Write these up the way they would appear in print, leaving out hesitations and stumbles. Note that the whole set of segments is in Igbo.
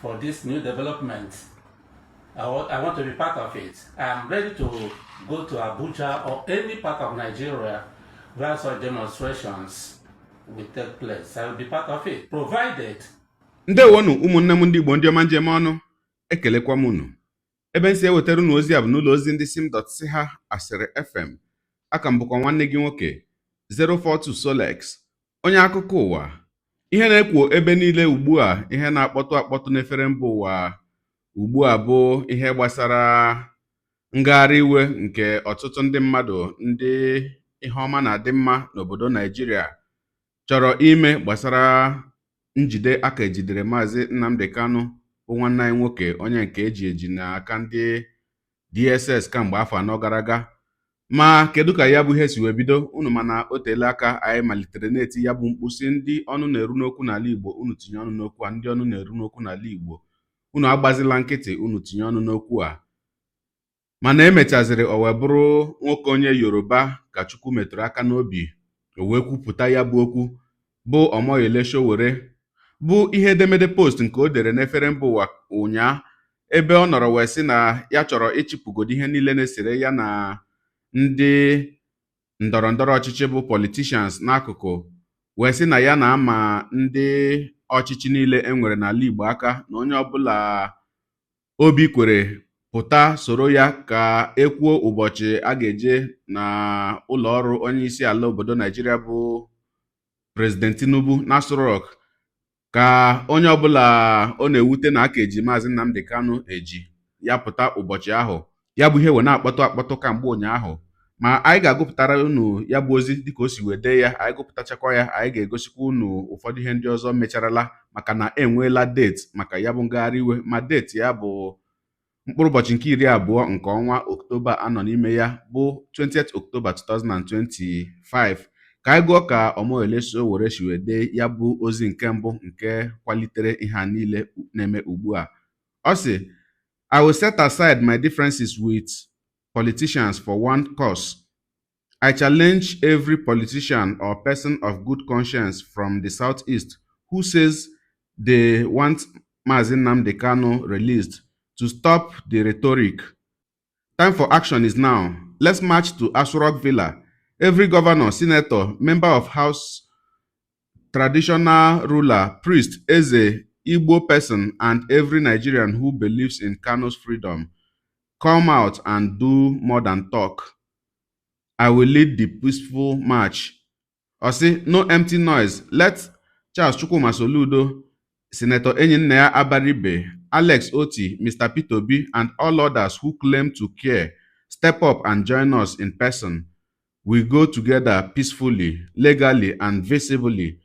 for this new development. I want to be part of it. I am ready to go to Abuja or any part of Nigeria where such demonstrations will take place. I will be part of it, provided. Ndewonu ụmụnne m ndị Igbo ndị ọma njem ọnụ, ekelekwa m unu. Ebe nsi ewetara unu ozi a bụ n'ụlọ ozi ndị sim.si ha asịrị FM. Aka m bụkwa nwanne gị nwoke 042 Solex, onye akụkọ ụwa. Ihe na-ekwo ebe niile ugbu a, ihe na-akpọtụ akpọtụ n'efere mba ụwa ugbu a bụ ihe gbasara ngagharị iwe nke ọtụtụ ndị mmadụ ndị ihe ọma na-adị mma n'obodo Naijiria chọrọ ime gbasara njide aka ejidere Mazi Nnamdi Kanu bụ nwanne anyị nwoke onye nke eji n'aka ndị DSS kamgbe afọ 4 gara aga. Ma kedu ka ya bụ ihe si wee bido? Unu mana o teela aka anyị malitere na-eti ya bụ mkpusi ndị ọnụ na-eru n'okwu n'ala Igbo, unu tinye ọnụ n'okwu a. Ndị ọnụ na-eru n'okwu n'ala Igbo, unu agbazila nkịtị, unu tinye ọnụ n'okwu a. Mana emechaziri o wee bụrụ nwoke onye Yoruba ka Chukwu metụrụ aka n'obi, o wee kwupụta ya bụ okwu, bụ Omoyele Sowore, bụ ihe edemede post nke o dere n'efere mba ụwa ụnyaa, ebe ọ nọrọ wee sị na ya chọrọ ịchịpụgodo ihe niile na-esere ya na ndị ndọrọndọrọ ọchịchị bụ politicians n'akụkụ, wee sị na ya na-ama ndị ọchịchị niile enwere n'ala Igbo aka, na onye ọbụla obi kwere pụta soro ya ka ekwuo ụbọchị a ga-eje na ụlọ ọrụ onye isi ala obodo Naijiria bụ President Tinubu na Aso Rock, ka onye ọbụla ọ na-ewute na aka eji Mazi Nnamdi Kanu eji ya pụta ụbọchị ahụ. Ya bụ ihe wee na-akpọtụ akpọtụ kamgbe ụnyaahụ, ma anyị ga-agụpụtara unu ya bụ ozi dịka o si wee dee ya. Anyị gụpụtachakwa ya, anyị ga-egosikwa unu ụfọdụ ihe ndị ọzọ mecharala, maka na enweela deeti maka ya bụ ngagharị iwe, ma deeti ya bụ mkpụrụ ụbọchị nke 20 nke ọnwa Oktoba anọ n'ime ya, bụ 20th October 2025. Ka anyị gụọ ka Omoyele Sowore si wee dee ya bụ ozi nke mbụ nke kwalitere ihe a niile na-eme ugbu a. Ọ sị, I will set aside my differences with politicians for one cause. I challenge every politician or person of good conscience from the southeast who says they want Mazi Nnamdi Kanu released to stop the rhetoric. Time for action is now. Let's march to Aso Rock Villa. Every governor, senator, member of house, traditional ruler, priest, eze, Igbo person, and every Nigerian who believes in Kanu's freedom, come out and do more than talk. I will lead the peaceful march. Osi, no empty noise. Let Charles Chukwuma Soludo, Senator Enyinnaya Abaribe, Alex Oti, Mr. Peter Obi, and all others who claim to care step up and join us in person. We go together peacefully, legally, and visibly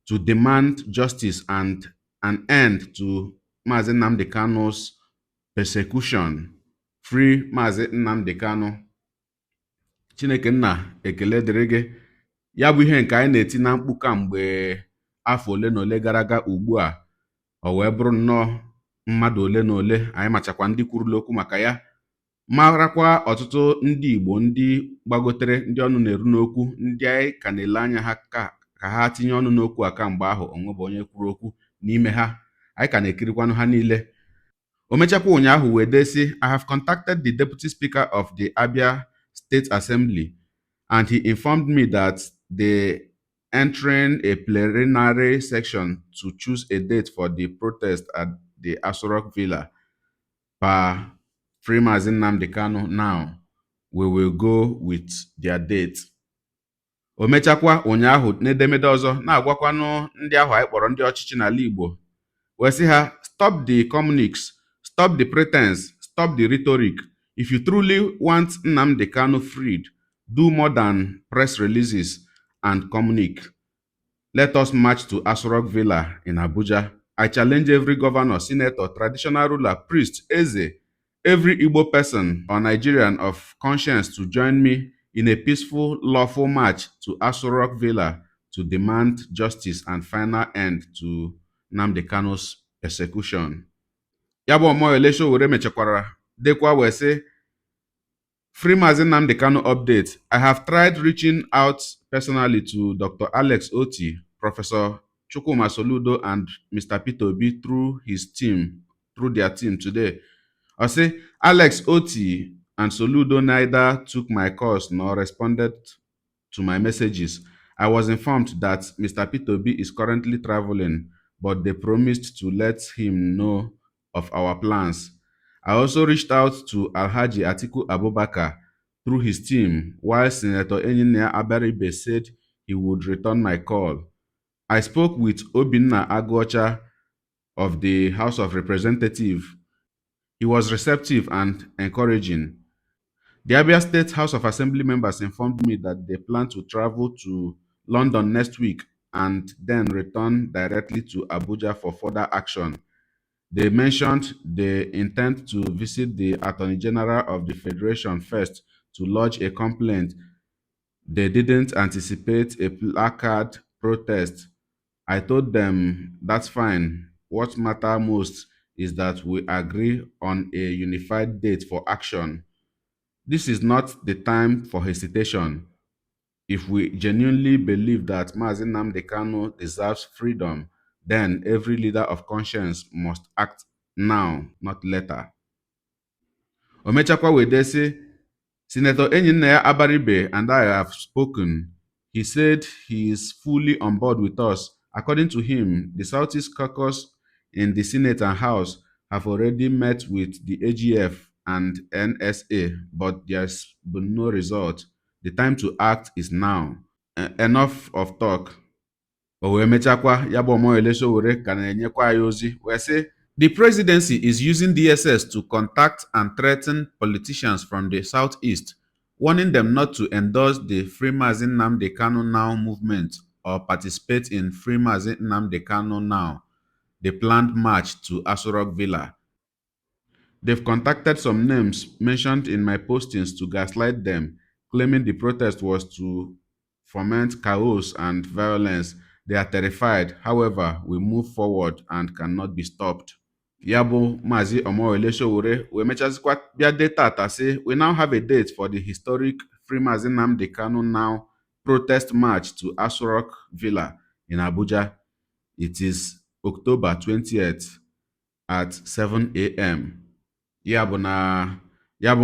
to demand justice and an end to Mazi Nnamdi Kanu's persecution. Free Mazi Nnamdi Kanu. Chineke nna ekele dịrị gị. Ya bụ ihe nke anyị na-eti na mkpu kamgbe afọ ole na ole gara aga. Ugbu a o wee bụrụ nnọọ mmadụ ole na ole anyị machakwa ndị kwurula okwu maka ya, marakwa ọtụtụ ndị Igbo ndị gbagotere, ndị ọnụ na-eru n'okwu, ndị anyị ka na-ele anya ha ka ha tinye ọnụ n'okwu a kamgbe ahụ onwebe onye kwuru okwu n'ime ha. Anyị ka na-ekirikwanụ ha niile. O mechakwa ụnyaahụ wee dee sị, I have contacted the Deputy Speaker of the Abia State Assembly and he informed me that they entering a plenary section to choose a date for the protest at the Aso Rock Villa. Per Free Mazi Nnamdi Kanu now, we will go with their date. O mechakwa ụnyaahụ n'edemede ọzọ na-agwakwanụ ndị ahụ anyị kpọrọ ndị ọchịchị n'ala Igbo wee sị ha, stop the communiques, stop the pretense, stop the rhetoric. If you truly want Nnamdi Kanu freed, do more than press releases and communique. Let us march to Aso Rock Villa in Abuja. I challenge every governor, senator, traditional ruler, priest, eze, every Igbo person or Nigerian of conscience to join me in a peaceful, lawful march to Aso Rock Villa to demand justice and final end to Nnamdi Kanu's persecution. Ya bụ Omoyele Sowore mechakwara dekwa wee sị, Free Mazi Nnamdi Kanu update. I have tried reaching out personally to Dr. Alex Oti, Professor Chukwuma Soludo, and Mr. Peter Obi through his team through their team today. I say Alex Oti and Soludo neither took my calls nor responded to my messages. I was informed that Mr. P2B is currently traveling, but they promised to let him know of our plans. I also reached out to Alhaji Atiku Abubakar through his team, while Senator Enyinnaya Abaribe said he would return my call. I spoke with Obinna Aguocha of the House of Representatives. He was receptive and encouraging. The Abia State House of Assembly members informed me that they plan to travel to London next week and then return directly to Abuja for further action. They mentioned they intend to visit the Attorney General of the Federation first to lodge a complaint. They didn't anticipate a placard protest. I told them that's fine. What matters most is that we agree on a unified date for action. This is not the time for hesitation. If we genuinely believe that Mazi Nnamdi Kanu deserves freedom, then every leader of conscience must act now, not later. Omechakwa Wedese, Senator Enyinnaya Abaribe and I have spoken. He said he is fully on board with us. According to him, the Southeast Caucus in the Senate and House have already met with the AGF and NSA, but there's been no result. The time to act is now. Enough of talk. O wee mechakwa ya bụ Omoyele Sowore ka na-enyekwa anyị ozi wee sị, the presidency is using DSS to contact and threaten politicians from the southeast, warning them not to endorse the Free Mazi Nnamdi Kanu Now movement or participate in Free Mazi Nnamdi Kanu Now, the planned march to Aso Rock Villa. They've contacted some names mentioned in my postings to gaslight them, claiming the protest was to foment chaos and violence. They are terrified. However, we move forward and cannot be stopped. Ya bụ Mazi Omoyele Sowore wee mechazikwa bịa dee tata sị, we now have a date for the historic Free Mazi Nnamdi Kanu Now protest march to Aso Rock Villa in Abuja. It is October 20th at 7 a.m. Ya bụ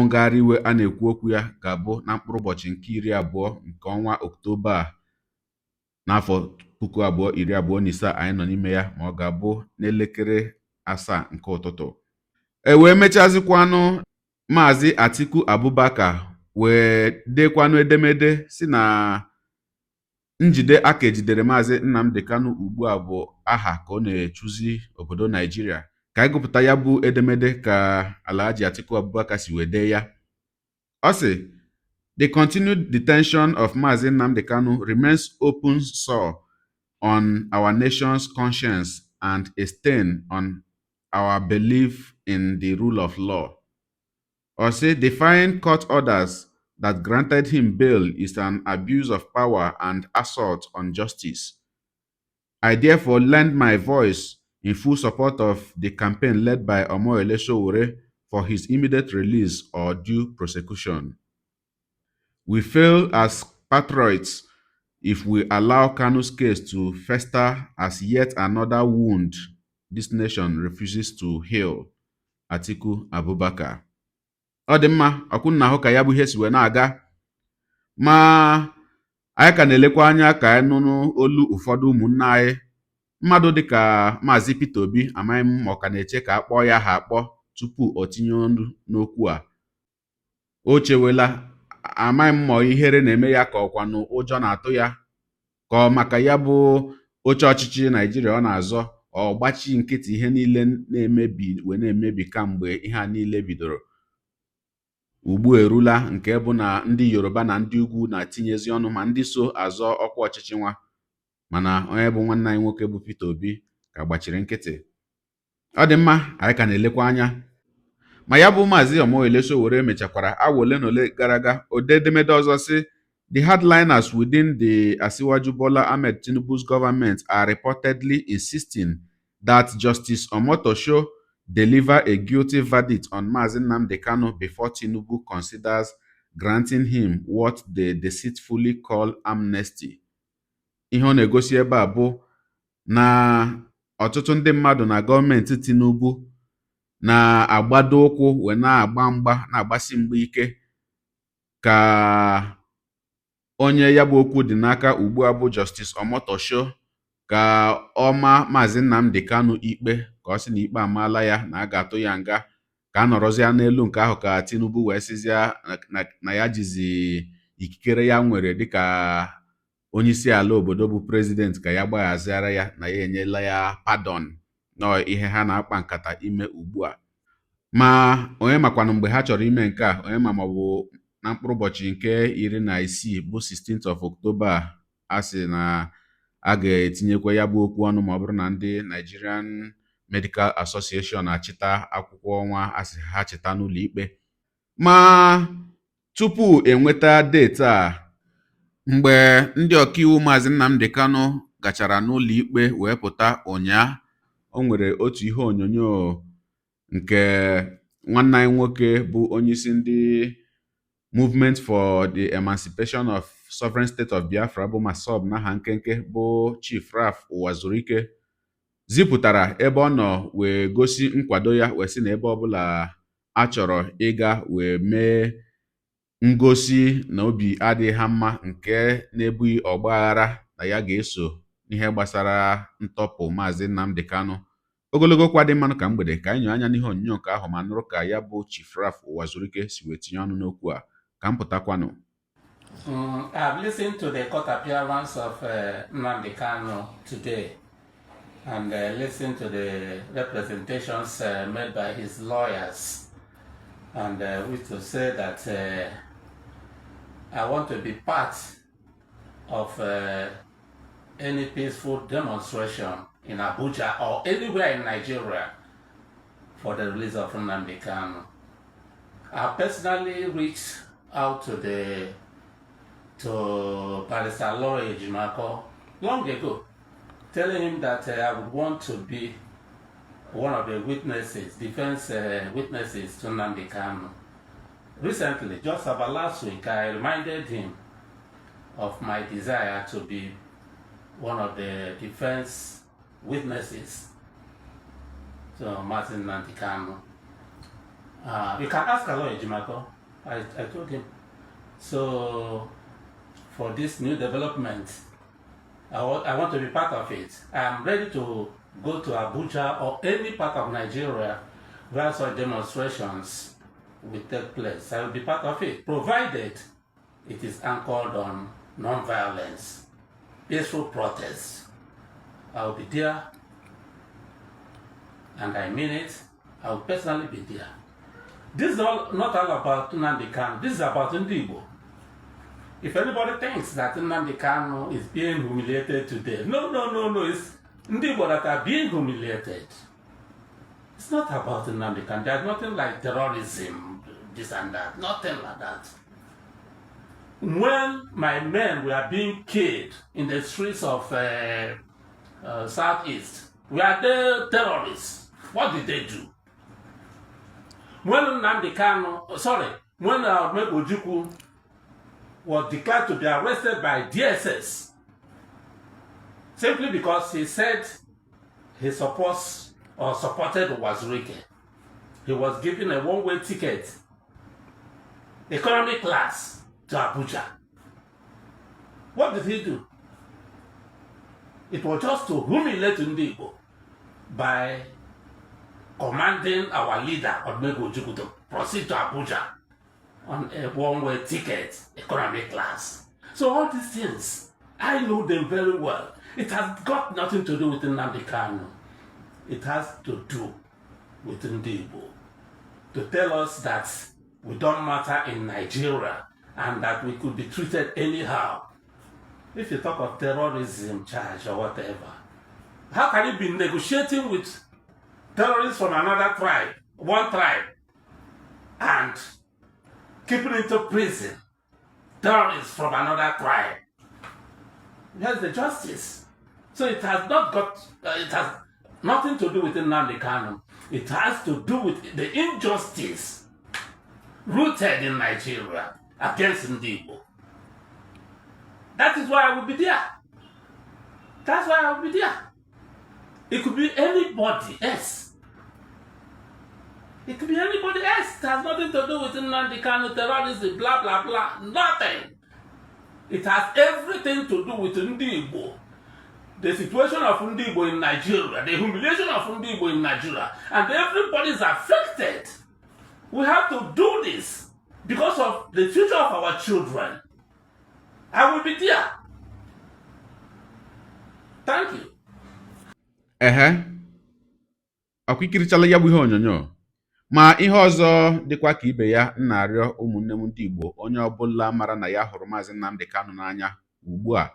ngagharị iwe a na-ekwu okwu ya ga-abụ na mkpụrụ ụbọchị nke 20 nke ọnwa Oktoba a n'afọ 2025 anyị nọ n'ime ya, ma ọ ga-abụ n'elekere 7 nke ụtụtụ. E wee mechazikwanụ Maazị Atiku Abubakar wee dekwanụ edemede si na njide aka ejidere Maazị Nnamdi Kanu ugbu a bụ aha ka ọ na-echuzi obodo Naijiria. Ka anyị gụpụta ya bụ edemede ka Alhaji Atiku Abubakar si wee dee ya. Ọ sị, the continued detention of Mazi Nnamdi Kanu remains open sore on our nation's conscience and a stain on our belief in the rule of law. Or say defying court orders that granted him bail is an abuse of power and assault on justice. I therefore lend my voice in full support of the campaign led by Omoyele Sowore for his immediate release or due prosecution. We fail as patriots if we allow Kanu's case to fester as yet another wound this nation refuses to heal. Atiku Abubakar. Ọ dị mma, ọkwụ na ahụ ka ya bụ ihe si wee na-aga, ma anyị ka na-elekwa anya ka anyị nụnụ olu ụfọdụ ụmụnne anyị. Mmadụ dịka Maazị Peter Obi amaghị m ma ọ ka na-eche ka akpọọ ya ha akpọ tupu o tinye ọnụ n'okwu a. O chewela, amaghị m ma ihere na-eme ya ka ọkwanụ ụjọ na-atụ ya, ka ọ maka ya bụ oche ọchịchị Naijiria ọ na-azọ, ọ gbachi nkịtị ihe niile na-emebi kamgbe ihe a niile bidoro. Ugbu erula nke bụ na ndị Yoruba na ndị ugwu na-atinyezi ọnụ ma ndị so azọ ọkwa ọchịchị nwa, mana onye bụ nwanne anyị nwoke bụ Peter Obi ka gbachiri nkịtị. Ọ dị mma, anyị ka na-elekwa anya. Ma ya bụ Maazị Omoyele Sowore mechakwara awa ole na ole gara aga ode edemede ọzọ sị, the hardliners within the Asiwaju Bola Ahmed Tinubu's government are reportedly insisting that Justice Omotosho deliver a guilty verdict on Mazi Nnamdi Kanu before Tinubu considers granting him what they deceitfully call amnesty. Ihe ọ na-egosi ebe a bụ na ọtụtụ ndị mmadụ na gọọmenti Tinubu na-agbado ụkwụ wee na-agba mgba na-agbasi mgba ike ka onye ya bụ okwu dị n'aka ugbu a bụ Justice Omotosho ka ọ maa Maazị Nnamdi Kanu ikpe, ka ọ sị na ikpe amaala ya na a ga-atụ ya nga, ka a nọrọzịa n'elu nke ahụ ka Tinubu wee sịzịa na ya jizi ikikere ya nwere dịka onyeisi ala obodo bụ prezident ka ya gbaghaziara ya na ya enyela ya pardon nọ ihe ha na-akpa nkata ime ugbu a. Ma onye makwanụ mgbe ha chọrọ ime nke a, onye ma maọbụ na mkpụrụ ụbọchị nke 16 bụ 16th of October a sị na a ga-etinyekwa ya bụ okwu ọnụ ma ọ bụrụ na ndị Nigerian Medical Association achịta akwụkwọ ọnwa a sị ha chịta n'ụlọ ikpe. Ma tupu enweta deeti a, mgbe ndị ọkaiwu Maazị Nnamdi Kanu gachara n'ụlọ ikpe wee pụta ụnyaa, o nwere otu ihe onyonyo nke nwanne anyị nwoke bụ onyeisi ndị Movement for the Emancipation of Sovereign State of Biafra bụ MASSOB n'aha nkenke bụ Chief Raf Ụwazurike zipụtara ebe ọ nọ wee gosi nkwado ya, wee sị na ebe ọbụla a chọrọ ịga wee mee ngosi na obi adịghị ha mma nke na-ebughị ọgbaghara, na ya ga-eso n'ihe gbasara ntọpụ Maazị Nnamdi Kanu. Ogologo kwa dị mmanụ ka mgbede ka anyị nyoo anya n'ihe onyonyo nke ahụ ma nụrụ ka ya bụ Chief Raf Ụwazurike si wee tinye ọnụ n'okwu a. Ka m pụtakwanụ. I've listened to the court appearance of Nnamdi Kanu today and listened to the representations made by his lawyers, and which to say that I want to be part of any peaceful demonstration in Abuja or anywhere in Nigeria for the release of Nnamdi Kanu. I personally reached out to Barrister Lawyer Ejimako long ago, telling him that I would want to be one of the witnesses, defense witnesses to Nnamdi Kanu. Recently, just about last week, I reminded him of my desire to be one of the defense witnesses to Martin Nnamdi Kanu. You can ask Lawyer Ejimako. I told him. So, for this new development, I want to be part of it. I am ready to go to Abuja or any part of Nigeria where such demonstrations will take place. I will be part of it, provided it is anchored on non-violence, peaceful protest. I will be there, and I mean it. I will personally be there. This is not all about Nnamdi Kanu. This is about Ndị Igbo. If anybody thinks that Nnamdi Kanu is being humiliated today, no. It's Ndị Igbo that are being humiliated. It's not about Nnamdi Kanu. There's nothing like terrorism, this and that. Nothing like that. When my men were being killed in the streets of Southeast, were they terrorists? What did they do? When Nnamdi Kanu, when Ojukwu was declared to be arrested by DSS, simply because he said he supported Ụwazurike, he was given a one-way ticket, economy class, to Abuja. What did he do? It was just to humiliate Ndị Igbo by commanding our leader, Ojukwu, to proceed to Abuja on a one-way ticket, economy class. So all these things, I know them very well. It has got nothing to do with Nnamdi Kanu. It has to do with Ndị Igbo. To tell us that we don't matter in Nigeria and that we could be treated anyhow. If you talk of terrorism charge or whatever, how can you be negotiating with terrorists from another tribe, one tribe, and keeping into prison terrorists from another tribe? Where's the justice? So it has nothing to do with Nnamdi Kanu. It has to do with the injustice rooted in Nigeria against Ndị Igbo. That is why I will be there. That's why I will be there. It could be anybody else. It could be anybody else. It has nothing to do with Nnamdi Kanu, terrorism, blah, blah, blah. Nothing. It has everything to do with Ndi Igbo. The situation of Ndi Igbo in Nigeria, the humiliation of Ndi Igbo in Nigeria, and everybody is affected. We have to do this because of the future of our children. I will be there. Thank you. Ọkwa ikirichala ya bụ ihe onyonyo ma ihe ọzọ dịkwa ka ibe ya na-arịọ ụmụnne m ndị Igbo onye ọbụla mara na ya hụrụ Maazị Nnamdi Kanu n'anya ugbu a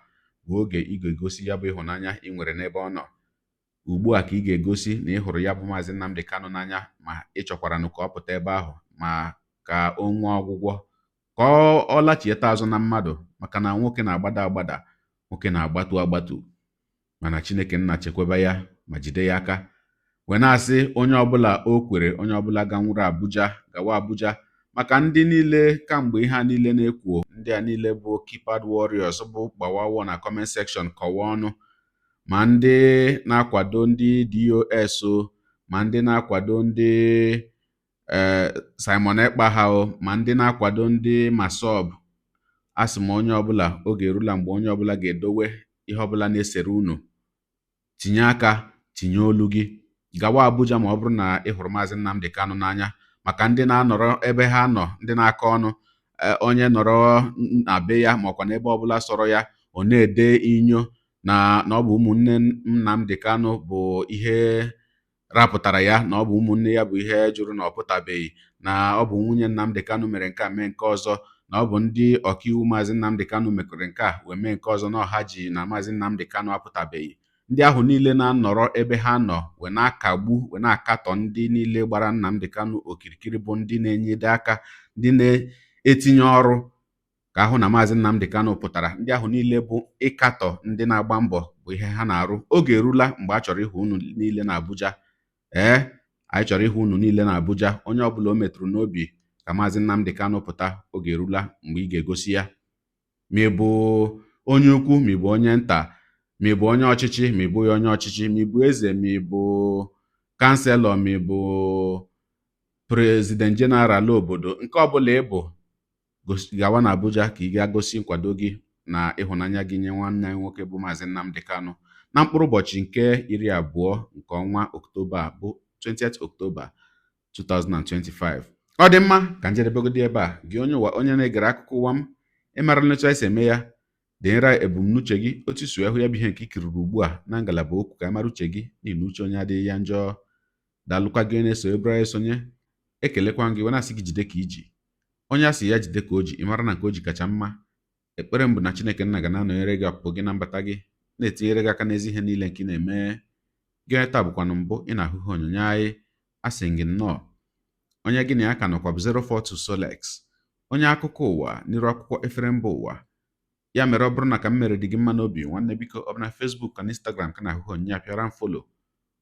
bụ oge ị ga-egosi ya bụ ịhụnanya ị nwere n'ebe ọ nọ. Ugbu a ka ị ga-egosi na ị hụrụ ya bụ Maazị Nnamdi Kanu n'anya ma ị chọkwaranụ ka ọ pụta ebe ahụ ma ka o nwee ọgwụgwọ ka ọ lachieta azụ na mmadụ, maka na nwoke na-agbada agbada, nwoke na-agbatu agbatu, mana Chineke nna chekwaba ya ma jide ya aka. wee na-asị onye ọbụla o kwere, onye ọbụla ganwuru gawa Abuja, maka ndị niile kamgbe ihe a niile na-ekwo, ndị a niile bụ keypad warriors bụ gbawawo na comment section kọwa ọnụ, ma ndị na-akwado ndị DOS ma ndị na-akwado ndị Simon Ekpa ha ma ndị na-akwado ndị Masob. Asị m onye ọbụla oge erula mgbe onye ọbụla ga-edowe ihe ọbụla na-esere unu, tinye aka, tinye olu gị, gawa Abuja ma ọ bụrụ na ị hụrụ Maazị Nnamdi Kanu n'anya, maka ndị na-anọrọ ebe ha nọ, ndị na-aka ọnụ, onye nọrọ na be ya ma ọkwa n'ebe ọbụla sọrọ ya, ọ na-ede inyo na ọ bụ ụmụnne Nnamdi Kanu bụ ihe rapụtara ya, na ọ bụ ụmụnne ya bụ ihe jụrụ na ọ pụtabeghị, na ọ bụ nwunye Nnamdi Kanu mere nke a mee nke ọzọ, na ọ bụ ndị ọkaiwu Maazị Nnamdi Kanu mekọrọ nke a wee mee nke ọzọ, na ọha ji na Maazị Nnamdi Kanu apụtabeghị. Ndị ahụ niile na-anọrọ ebe ha nọ wee na-akagbu wee na-akatọ ndị niile gbara Nnamdi Kanu okirikiri bụ ndị na-enyede aka, ndị na-etinye ọrụ ka ahụ na Maazị Nnamdi Kanu pụtara. Ndị ahụ niile bụ ịkatọ ndị na-agba mbọ bụ ihe ha na-arụ. Oge erula mgbe a chọrọ ịhụ unu niile na Abuja. Anyị chọrọ ịhụ unu niile na Abuja. Onye ọbụla o metụrụ n'obi ka Maazị Nnamdi Kanu pụta, oge erula mgbe ị ga-egosi ya. Ma ị bụ onye ukwu, ma ị bụ onye nta, ma ị bụ onye ọchịchị, ma ị bụghị onye ọchịchị, ma ị bụ eze, ma ị bụ kanselọ, ma ị bụ prezident jeneral obodo, nke ọbụla ị bụ, gawa na Abuja ka ị gaa gosi nkwado gị na ịhụnanya gị nye nwanne anyị nwoke bụ Maazị Nnamdi Kanu na mkpụrụ ụbọchị nke 20 nke ọnwa Ọktoba bụ 20th October 2025. Ọ dị mma ka njedebegodi ebe a. Gị onye na-egere akụkọ ụwa m, ịmara nletu anyị si eme ya, denyere ebumnuche gị otu isi hụ ya bụ ihe nke ikiriri ugbu a na ngalaba okwu ka mara uche gị n'ihi na uche onye adịghị ya njọ. Daalụkwa gị na-eso ebere esonye. Ekelekwa gị wee na-asị gị jide ka iji. Onye asị ya jide ka o ji, ịmara na nke o ji kacha mma. Ekpere mbụ na Chineke nna ga na-anọnyere gị ọpụpụ gị na mbata gị, na-etinyere gị aka n'ezi ihe niile nke ị na-eme. Gị taa bụkwanụ mbụ ị na-ahụ ihe onyonyo anyị. Asị gị nnọọ. Onye gị na ya ka nọkwa bụ 042 Solex, onye akụkọ ụwa n'iru akwụkwọ efere mba ụwa. Ya mere ọ bụrụ na ka m mere dị gị mma n'obi, nwanne biko, ọ bụ na Facebook na Instagram ka na-ahụ onyonyo, pịara m follow.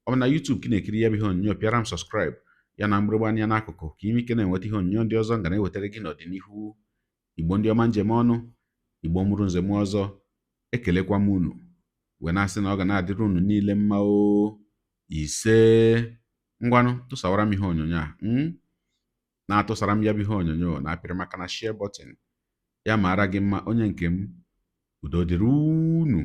Ọ bụ na YouTube ka na-ekiri ya bụ ihe onyonyo, pịara m subscribe ya na mgbịrịgba anya n'akụkụ ka ime ike na-enweta ihe onyonyo ndị ọzọ nga na-ewetara gị n'ọdịnihu. Igbo ndị ọma njem ọnụ, Igbo mụrụ nze m ọzọ, ekelekwa m unu wee na-asị na ọ ga na-adịrị unu niile mma o. Ise ngwanụ tụsawara m ihe onyonyo a na-atụsara m ya bụ ihe onyonyo na-apịrị maka na share button ya mara gị mma onye nke m. Udo dịrị unu.